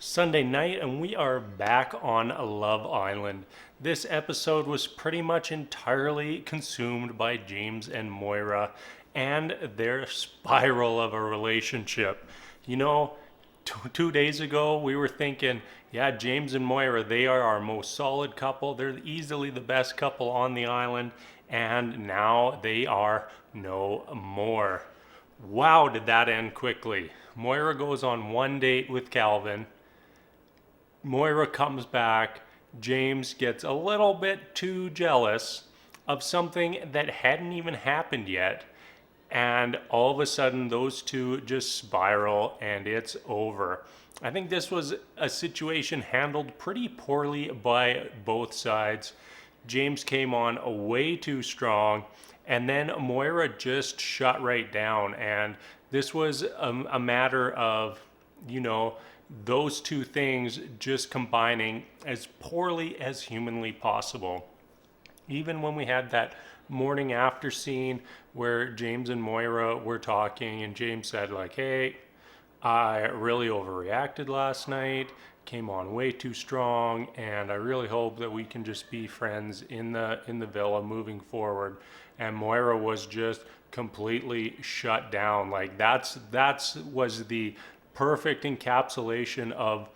Sunday night, and we are back on Love Island. This episode was pretty much entirely consumed by James and Moira and their spiral of a relationship. You know, 2 days ago, we were thinking, yeah, James and Moira, they are our most solid couple. They're easily the best couple on the island, and now they are no more. Wow, did that end quickly. Moira goes on one date with Calvin. Moira comes back. James gets a little bit too jealous of something that hadn't even happened yet. And all of a sudden, those two just spiral and it's over. I think this was a situation handled pretty poorly by both sides. James came on way too strong, and then Moira just shut right down. And this was a matter of, you know, those two things just combining as poorly as humanly possible. Even when we had that morning after scene where James and Moira were talking, and James said, like, hey, I really overreacted last night, came on way too strong, and I really hope that we can just be friends in the villa moving forward. And Moira was just completely shut down. Like that's was the perfect encapsulation of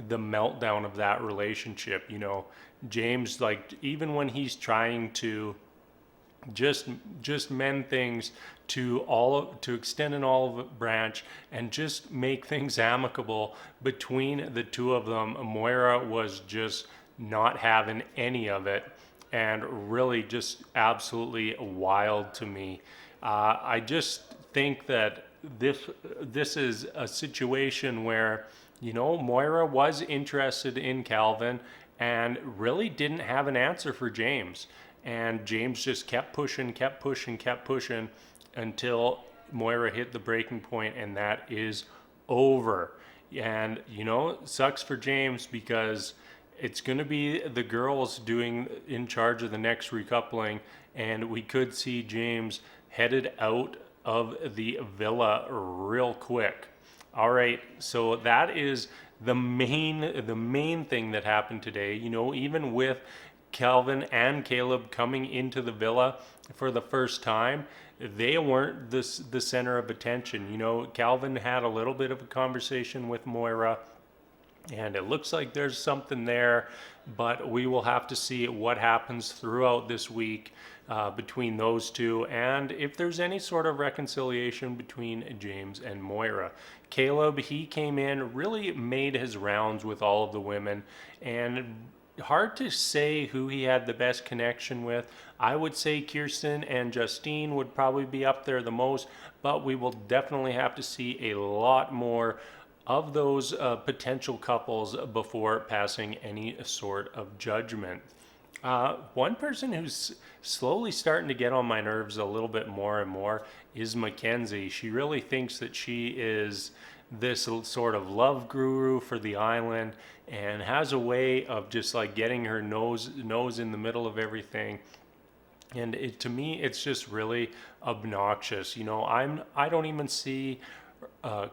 the meltdown of that relationship. You know, James, like, even when he's trying to just mend things to extend an olive branch and just make things amicable between the two of them, Moira was just not having any of it, and really just absolutely wild to me. I just think that this is a situation where, you know, Moira was interested in Calvin and really didn't have an answer for James. And James just kept pushing until Moira hit the breaking point, and that is over. And, you know, sucks for James because it's going to be the girls doing in charge of the next recoupling, and we could see James headed out of the villa real quick. All right, so that is the main thing that happened today. You know, even with Calvin and Caleb coming into the villa for the first time, they weren't the center of attention. You know, Calvin had a little bit of a conversation with Moira, and it looks like there's something there, but we will have to see what happens throughout this week between those two, and if there's any sort of reconciliation between James and Moira. Caleb, he came in, really made his rounds with all of the women, and hard to say who he had the best connection with. I would say Kirsten and Justine would probably be up there the most, but we will definitely have to see a lot more of those potential couples before passing any sort of judgment. One person who's slowly starting to get on my nerves a little bit more and more is Mackenzie. She really thinks that she is this sort of love guru for the island and has a way of just like getting her nose in the middle of everything. And to me, it's just really obnoxious. You know, I don't even see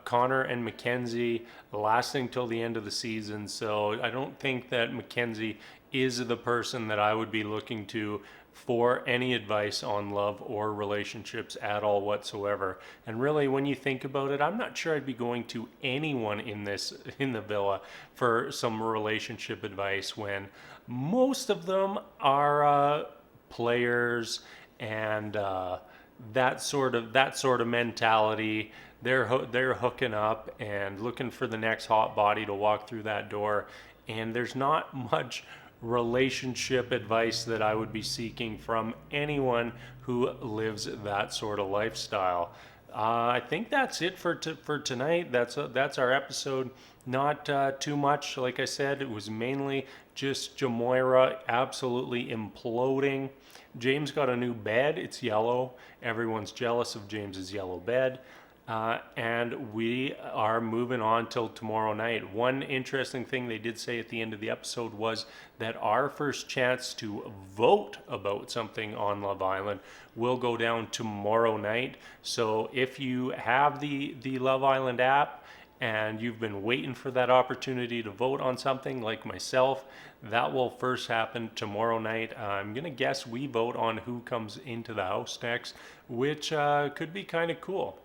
Connor and Mackenzie lasting till the end of the season, so I don't think that Mackenzie is the person that I would be looking to for any advice on love or relationships at all whatsoever. And really, when you think about it, I'm not sure I'd be going to anyone in the villa for some relationship advice when most of them are players and that sort of mentality. They're hooking up and looking for the next hot body to walk through that door, and there's not much relationship advice that I would be seeking from anyone who lives that sort of lifestyle. I think that's it for tonight. That's our episode. Not too much. Like I said, it was mainly just Jamoira absolutely imploding. James got a new bed. It's yellow. Everyone's jealous of James's yellow bed. And we are moving on till tomorrow night. One interesting thing they did say at the end of the episode was that our first chance to vote about something on Love Island will go down tomorrow night. So if you have the Love Island app and you've been waiting for that opportunity to vote on something like myself, that will first happen tomorrow night. I'm going to guess we vote on who comes into the house next, which could be kind of cool.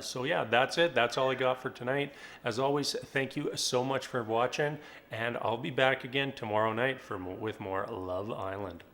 So yeah, that's it. That's all I got for tonight. As always, thank you so much for watching, and I'll be back again tomorrow night with more Love Island.